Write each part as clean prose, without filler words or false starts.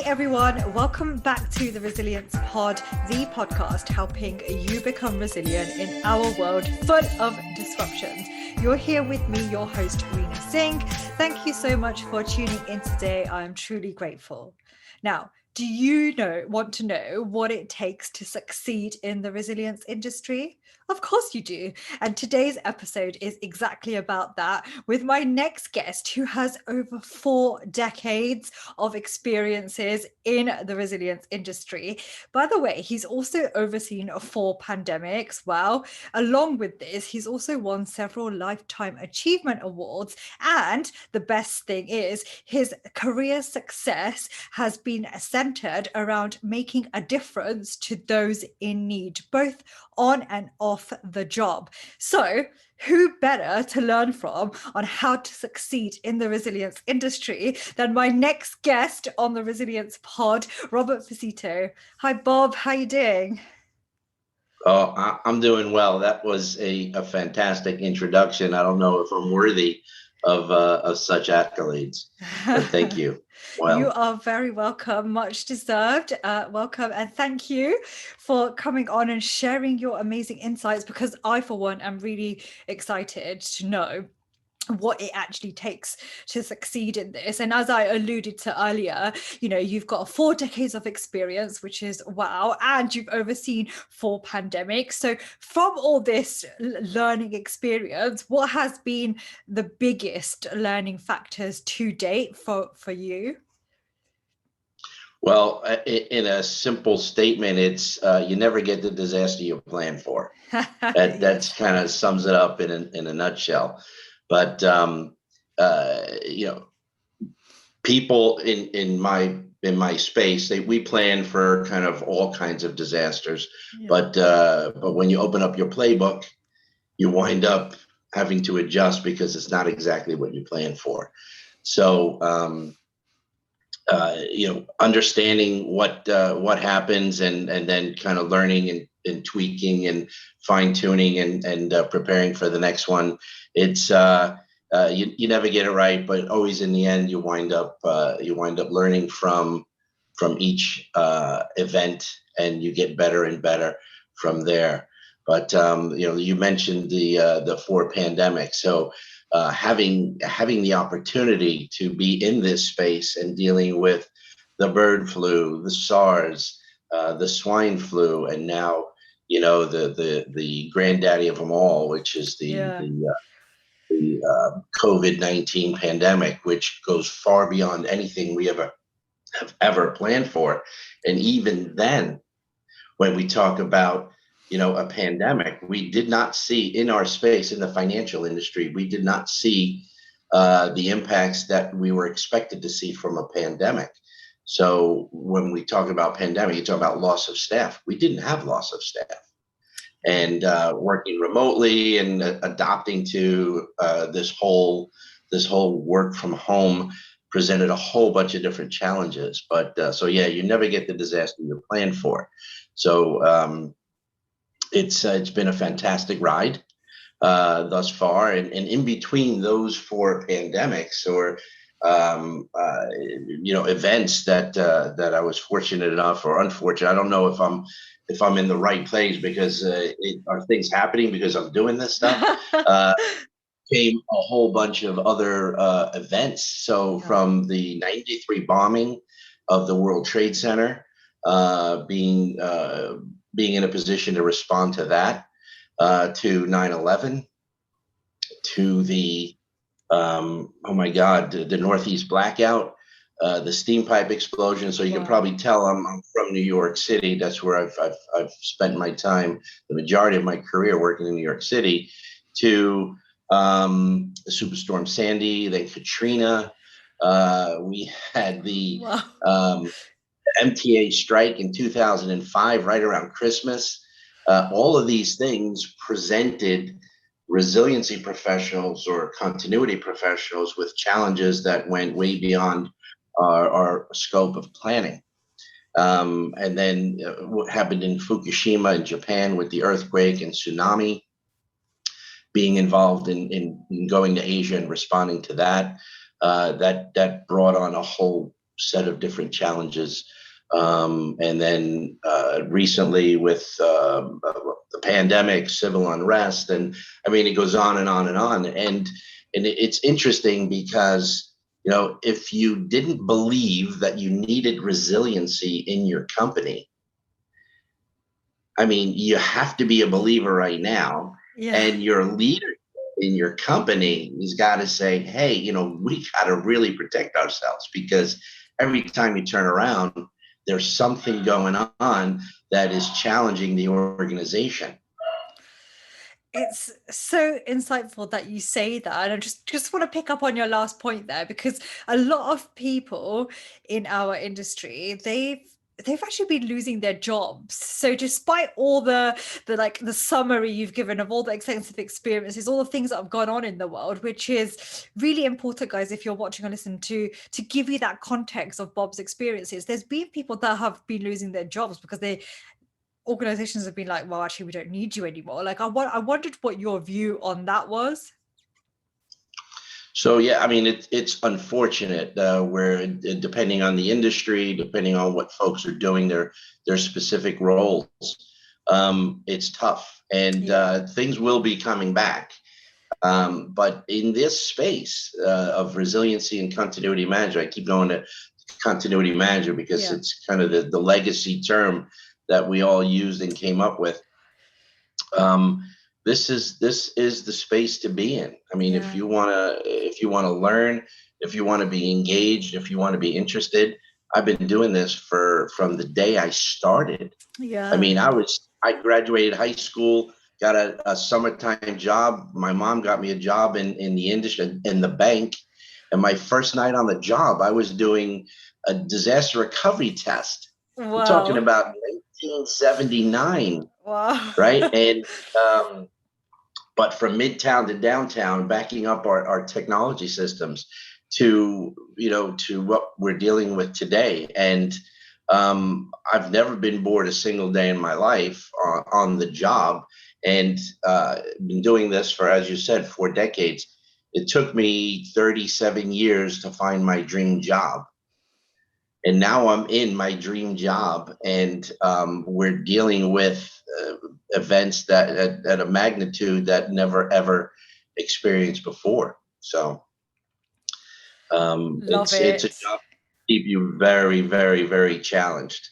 everyone, welcome back to the Resilience Pod, the podcast helping you become resilient in our world full of disruptions. You're here with me, your host, Rina Singh. Thank you so much for tuning in today. I'm truly grateful. Now, do you want to know what it takes to succeed in the resilience industry? Of course you do. And today's episode is exactly about that with my next guest who has over 4 decades of experiences in the resilience industry. By the way, he's also overseen 4 pandemics. Wow. Along with this, he's also won several Lifetime Achievement Awards. And the best thing is his career success has been centered around making a difference to those in need, both on and off the job. So who better to learn from on how to succeed in the resilience industry than my next guest on the Resilience Pod, Robert Fucito. Hi, Bob. How are you doing? Oh, I'm doing well. That was a fantastic introduction. I don't know if I'm worthy of such accolades, but thank you. Well, you are very welcome, much deserved. Welcome, and thank you for coming on and sharing your amazing insights, because I, for one, am really excited to know what it actually takes to succeed in this. And as I alluded to earlier, you've got 4 decades of experience, which is wow, and you've overseen 4 pandemics. So from all this learning experience, what has been the biggest learning factors to date for you? Well, in a simple statement, it's you never get the disaster you plan for. That's kind of sums it up in a nutshell. But people in my space, we plan for kind of all kinds of disasters. Yeah. But when you open up your playbook, you wind up having to adjust because it's not exactly what you planned for. So understanding what happens and then kind of learning and tweaking and fine tuning and preparing for the next one. It's you never get it right, but always in the end you wind up learning from each event, and you get better and better from there. But you mentioned the 4 pandemics, so having the opportunity to be in this space and dealing with the bird flu, the SARS, the swine flu, and now the granddaddy of them all, which is the COVID-19 pandemic, which goes far beyond anything we have ever planned for. And even then, when we talk about a pandemic, we did not see in our space, in the financial industry, we did not see the impacts that we were expected to see from a pandemic. So when we talk about pandemic, you talk about loss of staff. We didn't have loss of staff. And working remotely and adopting to this whole work from home presented a whole bunch of different challenges. But so yeah, you never get the disaster you plan for. So it's been a fantastic ride thus far, and in between those 4 pandemics or events that I was fortunate enough or unfortunate. I don't know if I'm in the right place, because are things happening because I'm doing this stuff. Came a whole bunch of other events. So from the '93 bombing of the World Trade Center, being in a position to respond to that, to 9/11, to the the Northeast blackout, the steam pipe explosion. So you can probably tell I'm from New York City. That's where I've spent my time, the majority of my career, working in New York City. To the Superstorm Sandy, then Katrina. We had the MTA strike in 2005, right around Christmas. All of these things presented resiliency professionals or continuity professionals with challenges that went way beyond our scope of planning. And then what happened in Fukushima in Japan with the earthquake and tsunami, being involved in going to Asia and responding to that, that brought on a whole set of different challenges. And then recently with the pandemic, civil unrest, and I mean, it goes on and on and on. And it's interesting because, you know, if you didn't believe that you needed resiliency in your company, I mean, you have to be a believer right now. Yeah. And your leader in your company has got to say, hey, you know, we got to really protect ourselves, because every time you turn around, there's something going on that is challenging the organization. It's so insightful that you say that. And I just want to pick up on your last point there, because a lot of people in our industry, they've actually been losing their jobs. So despite all the summary you've given of all the extensive experiences, all the things that have gone on in the world, which is really important, guys, if you're watching or listening, to give you that context of Bob's experiences, there's been people that have been losing their jobs because organizations have been like, well, actually, we don't need you anymore. Like, I wondered what your view on that was. So yeah, I mean, it's unfortunate where depending on the industry, depending on what folks are doing, their specific roles, it's tough, and things will be coming back. But in this space of resiliency and continuity management, I keep going to continuity manager because it's kind of the legacy term that we all used and came up with. This is the space to be in. I mean, if you want to learn, if you want to be engaged, if you want to be interested, I've been doing this from the day I started. I mean, I graduated high school, got a summertime job. My mom got me a job in the industry, in the bank. And my first night on the job, I was doing a disaster recovery test. Wow. We're talking about 1979. Wow. Right. And but from midtown to downtown, backing up our technology systems to, you know, to what we're dealing with today. And I've never been bored a single day in my life on the job, and been doing this for, as you said, 4 decades. It took me 37 years to find my dream job. And now I'm in my dream job, and we're dealing with events that at a magnitude that never ever experienced before. So it's a job to keep you very, very, very challenged.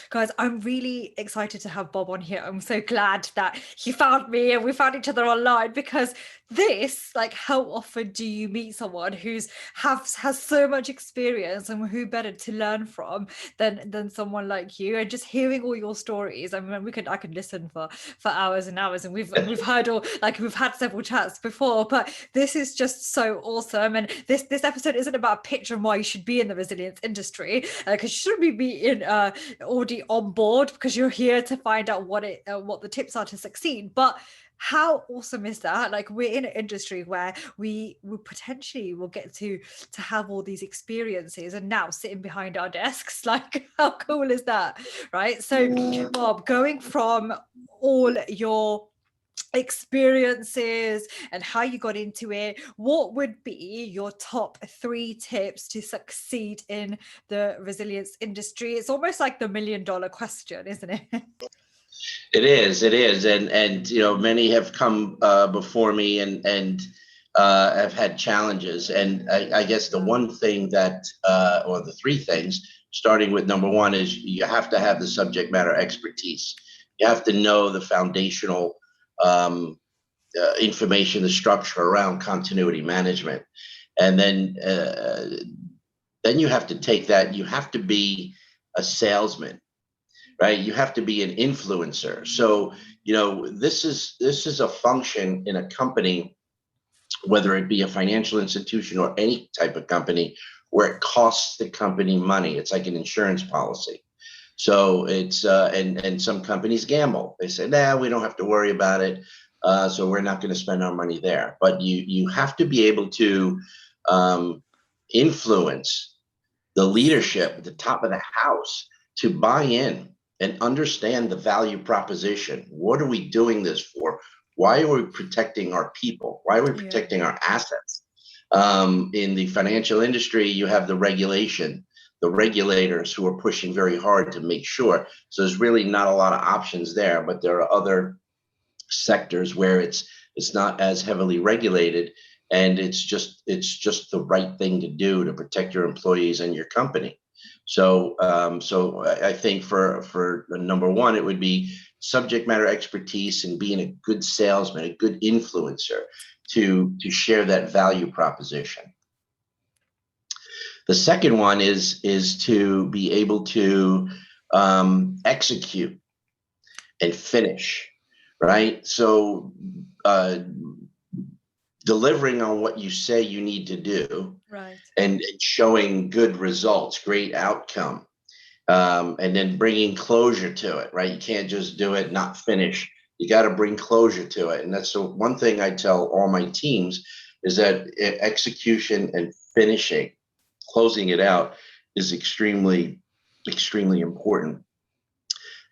Guys, I'm really excited to have Bob on here. I'm so glad that he found me and we found each other online, because this, like, how often do you meet someone who's has so much experience, and who better to learn from than someone like you? And just hearing all your stories, I mean, I could listen for hours and hours, and we've heard we've had several chats before, but this is just so awesome. And this episode isn't about picturing why you should be in the resilience industry, because you shouldn't be in already on board, because you're here to find out what the tips are to succeed. But how awesome is that? Like, we're in an industry where we potentially will get to have all these experiences, and now sitting behind our desks. Like, how cool is that, right? So Bob, going from all your experiences and how you got into it, what would be your top 3 tips to succeed in the resilience industry? It's almost like the $1 million question, isn't it? It is, and you know, many have come before me and have had challenges. And I guess the one thing that, or the 3 things, starting with number 1, is you have to have the subject matter expertise. You have to know the foundational information, the structure around continuity management, and then you have to take that. You have to be a salesman. Right, you have to be an influencer. So, you know, this is a function in a company, whether it be a financial institution or any type of company, where it costs the company money. It's like an insurance policy. So it's and some companies gamble. They say, nah, we don't have to worry about it. So we're not going to spend our money there. But you have to be able to influence the leadership at the top of the house to buy in and understand the value proposition. What are we doing this for? Why are we protecting our people? Why are we protecting our assets? In the financial industry, you have the regulation, the regulators who are pushing very hard to make sure. So there's really not a lot of options there, but there are other sectors where it's not as heavily regulated, and it's just the right thing to do to protect your employees and your company. So I think for number one, it would be subject matter expertise and being a good salesman, a good influencer to share that value proposition. The second one is to be able to execute and finish, right? So delivering on what you say you need to do, right, and showing good results, great outcome, and then bringing closure to it, right? You can't just do it, not finish. You got to bring closure to it. And that's the one thing I tell all my teams is that execution and finishing, closing it out, is extremely, extremely important.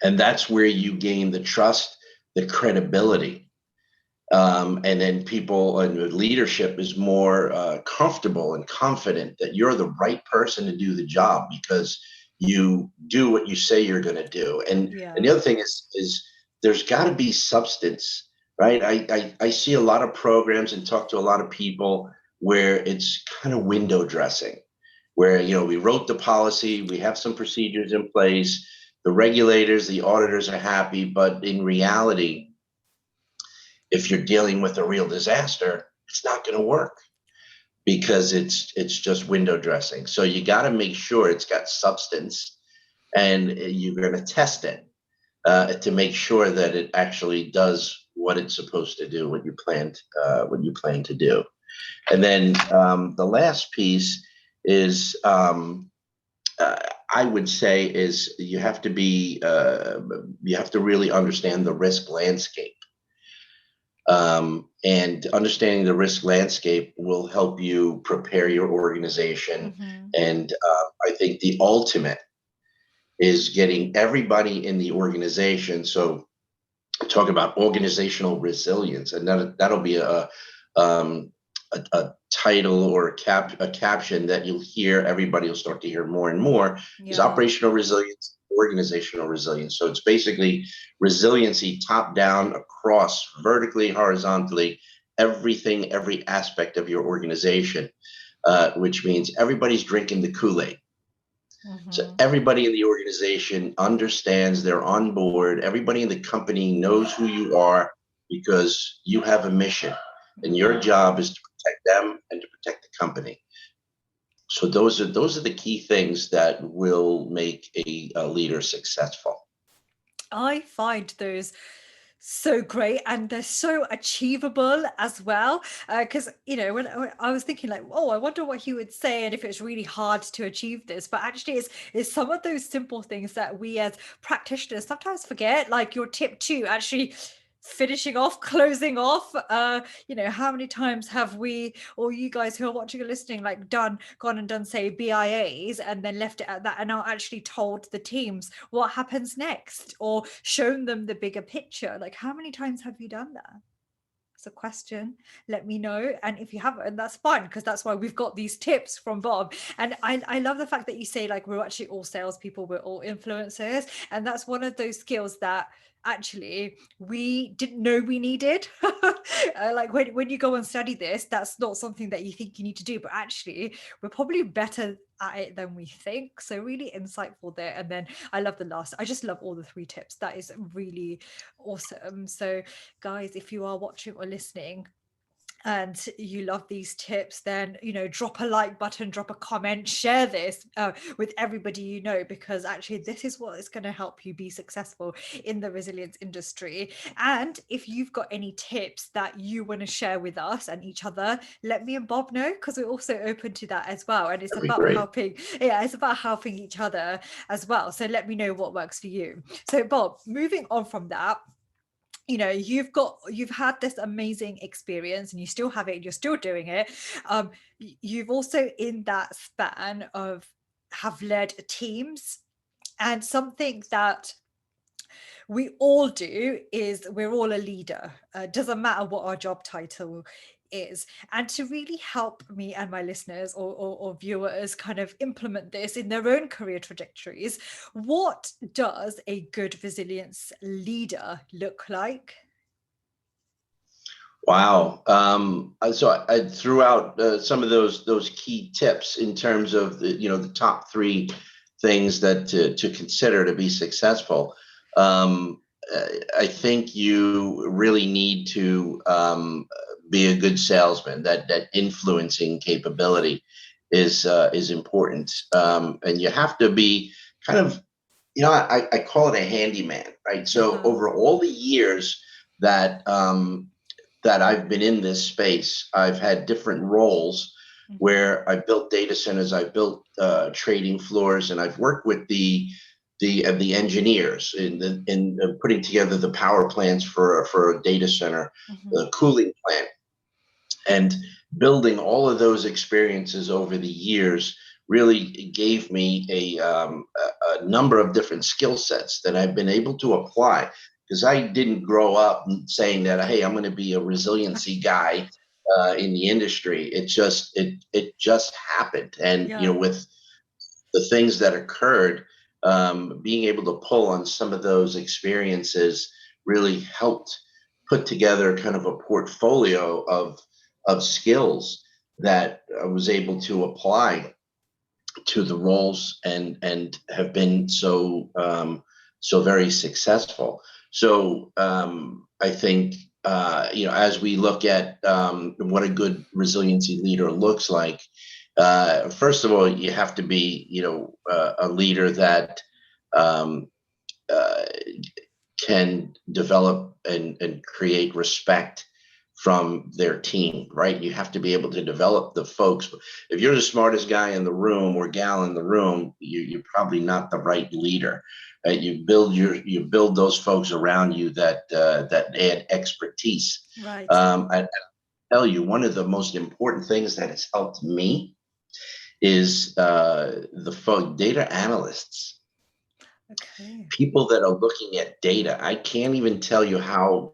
And that's where you gain the trust, the credibility. And then people and leadership is more comfortable and confident that you're the right person to do the job because you do what you say you're going to do. And the other thing is there's got to be substance, right? I see a lot of programs and talk to a lot of people where it's kind of window dressing, where, you know, we wrote the policy, we have some procedures in place, the regulators, the auditors are happy, but in reality, if you're dealing with a real disaster, it's not going to work because it's just window dressing. So you got to make sure it's got substance, and you're going to test it to make sure that it actually does what it's supposed to do, what you planned to do. And then the last piece is I would say is you have to really understand the risk landscape. And understanding the risk landscape will help you prepare your organization. mm-hmm. And I think the ultimate is getting everybody in the organization. So talk about organizational resilience, and that'll be a title or a caption that you'll hear. Everybody will start to hear more and more. Is operational resilience, organizational resilience. So it's basically resiliency top down, across, vertically, horizontally, everything, every aspect of your organization, which means everybody's drinking the Kool-Aid. Mm-hmm. So everybody in the organization understands, they're on board. Everybody in the company knows who you are because you have a mission, and your job is to protect them and to protect the company. So those are the key things that will make a leader successful. I find those so great, and they're so achievable as well, because you know, when I was thinking like, oh, I wonder what he would say and if it's really hard to achieve this, but actually it's some of those simple things that we as practitioners sometimes forget, like your tip 2, actually finishing off, closing off. You know, how many times have we, or you guys who are watching or listening, like gone and done say BIAs and then left it at that and not actually told the teams what happens next or shown them the bigger picture? Like, how many times have you done that? It's a question. Let me know. And if you haven't, that's fine, because that's why we've got these tips from Bob. And I love the fact that you say like we're actually all salespeople, we're all influencers, and that's one of those skills that actually we didn't know we needed. Like when you go and study this, that's not something that you think you need to do, but actually we're probably better at it than we think. So really insightful there. And then I love the last, I just love all the 3 tips. That is really awesome. So guys, if you are watching or listening and you love these tips, then, you know, drop a like button, drop a comment, share this with everybody you know, because actually this is what is going to help you be successful in the resilience industry. And if you've got any tips that you want to share with us and each other, let me and Bob know, because we're also open to that as well. And it's about helping, it's about helping each other as well. So let me know what works for you. So Bob, moving on from that, you know, you've had this amazing experience and you still have it and you're still doing it. You've also in that span of have led teams, and something that we all do is we're all a leader. Doesn't matter what our job title is. And to really help me and my listeners or viewers kind of implement this in their own career trajectories, what does a good resilience leader look like? Wow. So I threw out some of those key tips in terms of the top three things that to consider to be successful. Um, I think you really need to be a good salesman. That influencing capability is important, and you have to be kind of, I call it a handyman, right? So Uh-huh. over all the years that that I've been in this space, I've had different roles Mhm. where I built data centers, I built trading floors, and I've worked with the engineers in putting together the power plants for a data center, Mhm. the cooling plant, and building all of those experiences over the years really gave me a number of different skill sets that I've been able to apply, because I didn't grow up saying that, hey, I'm going to be a resiliency guy in the industry. It just happened, and Yeah. with the things that occurred, being able to pull on some of those experiences really helped put together kind of a portfolio of skills that I was able to apply to the roles, and have been so very successful. So I think as we look at what a good resiliency leader looks like, first of all, you have to be a leader that um, uh, can develop and create respect from their team, right? You have to be able to develop the folks. If you're the smartest guy in the room or gal in the room, you're probably not the right leader. Right? You build those folks around you that add expertise. Right. I tell you, one of the most important things that has helped me is the folk data analysts, Okay. people that are looking at data. I can't even tell you how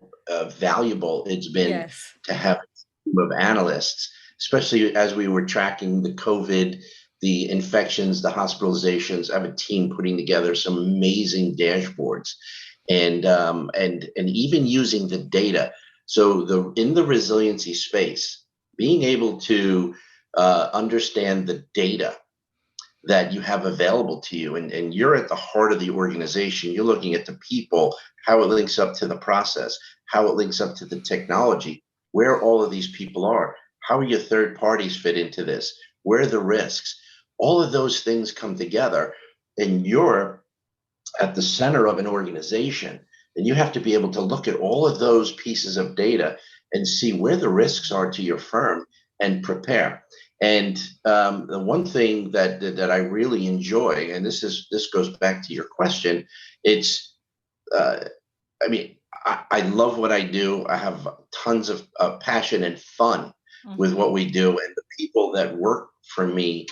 valuable it's been Yes. to have a team of analysts, especially as we were tracking the COVID, the infections, the hospitalizations. I have a team putting together some amazing dashboards, and even using the data. So in the resiliency space, being able to understand the data that you have available to you, and you're at the heart of the organization. You're looking at the people, how it links up to the process, how it links up to the technology, where all of these people are, how your third parties fit into this, where are the risks. All of those things come together, and you're at the center of an organization, and you have to be able to look at all of those pieces of data and see where the risks are to your firm and prepare. And the one thing that I really enjoy, and this goes back to your question, it's uh, I mean, I love what I do. I have tons of passion and fun with Mhm. what we do, and the people that work for me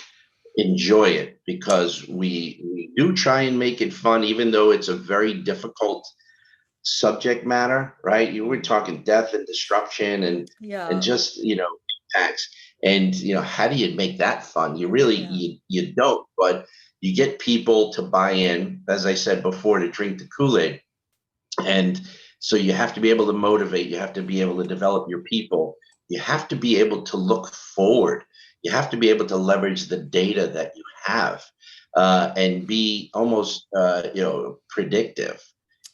enjoy it, because we do try and make it fun, even though it's a very difficult subject matter, right? You were Mhm. talking death and destruction, and Yeah. just impacts, and how do you make that fun? You really Yeah. you don't, but you get people to buy in, as I said before, to drink the Kool-Aid. And so you have to be able to motivate, you have to be able to develop your people, you have to be able to look forward, you have to be able to leverage the data that you have, and be almost predictive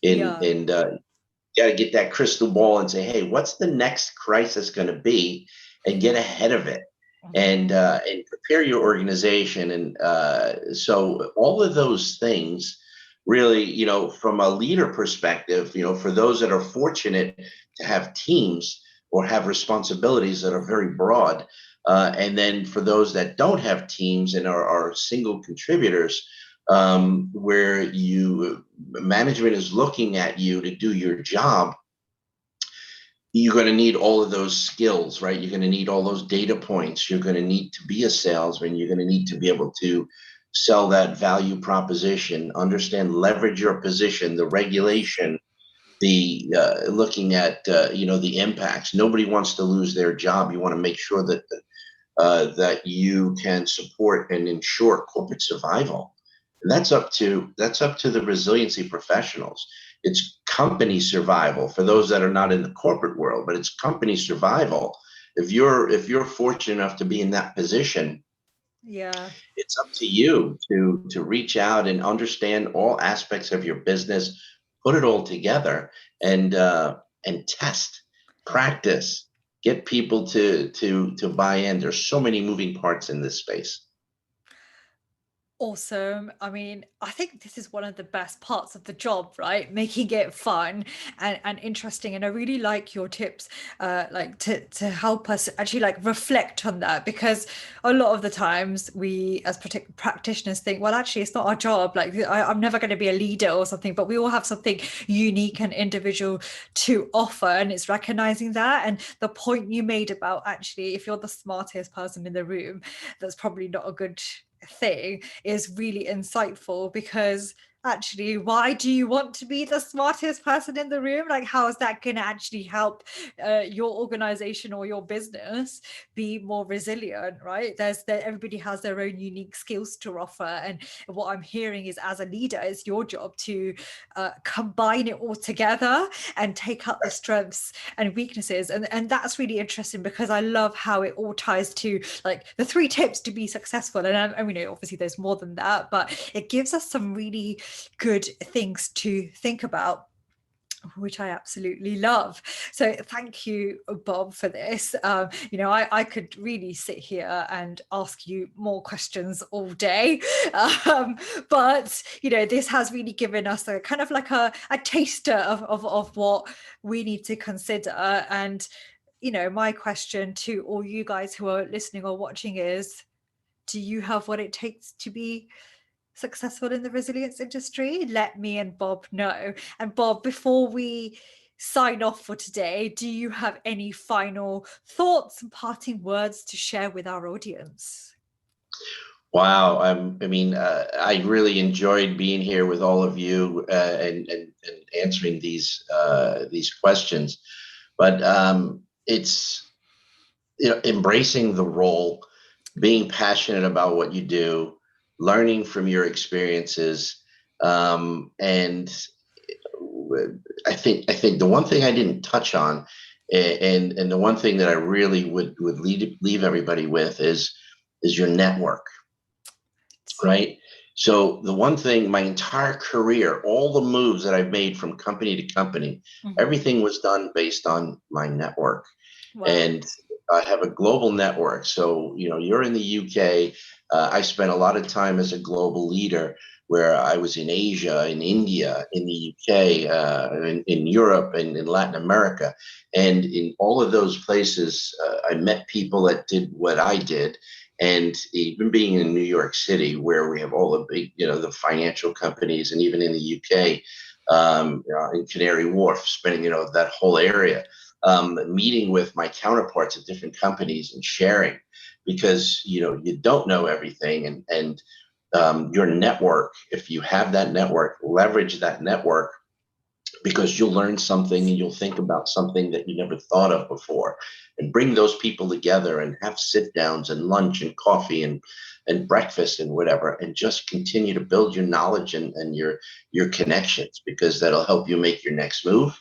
in Yeah. and you got to get that crystal ball and say, hey, what's the next crisis going to be, and get ahead of it, Mhm. and prepare your organization. And so all of those things really, from a leader perspective, for those that are fortunate to have teams or have responsibilities that are very broad, and then for those that don't have teams and are single contributors, where management is looking at you to do your job, you're going to need all of those skills, right? You're going to need all those data points. You're going to need to be a salesman. You're going to need to be able to sell that value proposition, understand, leverage your position, the regulation, looking at the impacts. Nobody wants to lose their job. You want to make sure that that you can support and ensure corporate survival. And that's up to the resiliency professionals. It's company survival for those that are not in the corporate world, but it's company survival. If you're fortunate enough to be in that position, Yeah. it's up to you to reach out and understand all aspects of your business, put it all together, and test, practice, get people to buy in. There's so many moving parts in this space. Awesome. I mean, I think this is one of the best parts of the job, right? Making it fun and interesting. And I really like your tips, like to help us actually like reflect on that, because a lot of the times we as practitioners think, well, actually, it's not our job. Like I'm never going to be a leader or something, but we all have something unique and individual to offer. And it's recognizing that. And the point you made about actually, if you're the smartest person in the room, that's probably not a good thing is really insightful, because actually, why do you want to be the smartest person in the room? Like, how is that going to actually help your organization or your business be more resilient, right? Everybody has their own unique skills to offer, and what I'm hearing is, as a leader, it's your job to combine it all together and take up the strengths and weaknesses, and that's really interesting, because I love how it all ties to like the 3 tips to be successful. And I mean, obviously there's more than that, but it gives us some really good things to think about, which I absolutely love. So thank you, Bob, for this. I could really sit here and ask you more questions all day. But, this has really given us a kind of like a taster of what we need to consider. And, my question to all you guys who are listening or watching is, do you have what it takes to be successful in the resilience industry? Let me and Bob know. And Bob, before we sign off for today, do you have any final thoughts and parting words to share with our audience? Wow, I really enjoyed being here with all of you and answering these questions. But it's embracing the role, being passionate about what you do, learning from your experiences, and I think the one thing I didn't touch on, and the one thing that I really would leave everybody with is your network, right? So the one thing, my entire career, all the moves that I've made from company to company, Mhm. everything was done based on my network. Wow. And I have a global network. So, you're in the UK. I spent a lot of time as a global leader where I was in Asia, in India, in the UK, in Europe, and in Latin America. And in all of those places, I met people that did what I did. And even being in New York City, where we have all the big, the financial companies, and even in the UK, in Canary Wharf, spending, that whole area, meeting with my counterparts at different companies and sharing, because you don't know everything, and your network, if you have that network, leverage that network, because you'll learn something and you'll think about something that you never thought of before, and bring those people together and have sit downs and lunch and coffee and breakfast and whatever, and just continue to build your knowledge and your connections, because that'll help you make your next move,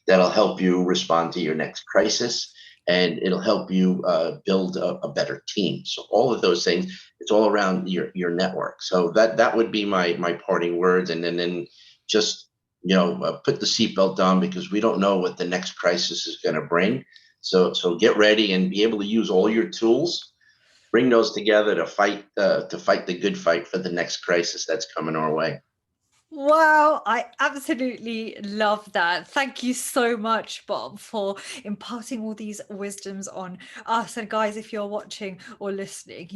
that'll help you respond to your next crisis, and it'll help you build a better team. So all of those things, it's all around your network. So that would be my parting words. And then just put the seatbelt on, because we don't know what the next crisis is going to bring. So get ready and be able to use all your tools, bring those together to fight the good fight for the next crisis that's coming our way. Wow, I absolutely love that. Thank you so much, Bob, for imparting all these wisdoms on us. And guys, if you're watching or listening,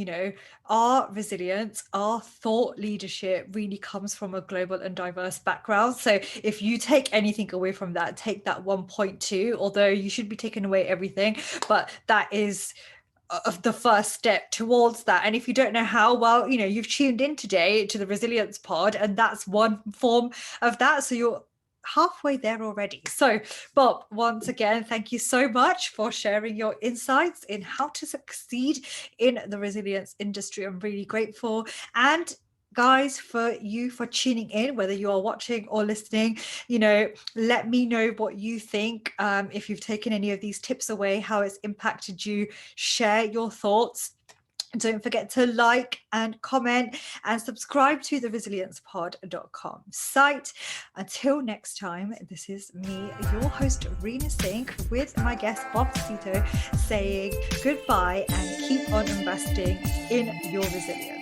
our resilience, our thought leadership really comes from a global and diverse background. So if you take anything away from that, take that 1.2, although you should be taking away everything, but that is of the first step towards that. And if you don't know how, well, you've tuned in today to the Resilience Pod, and that's one form of that. So you're halfway there already. So, Bob, once again, thank you so much for sharing your insights in how to succeed in the resilience industry. I'm really grateful. And guys, for tuning in, whether you are watching or listening, let me know what you think. If you've taken any of these tips away, how it's impacted you, share your thoughts. Don't forget to like and comment and subscribe to the RESILIENCEPOD.com site. Until next time, this is me, your host, Rina Singh, with my guest, Bob Fucito, saying goodbye and keep on investing in your resilience.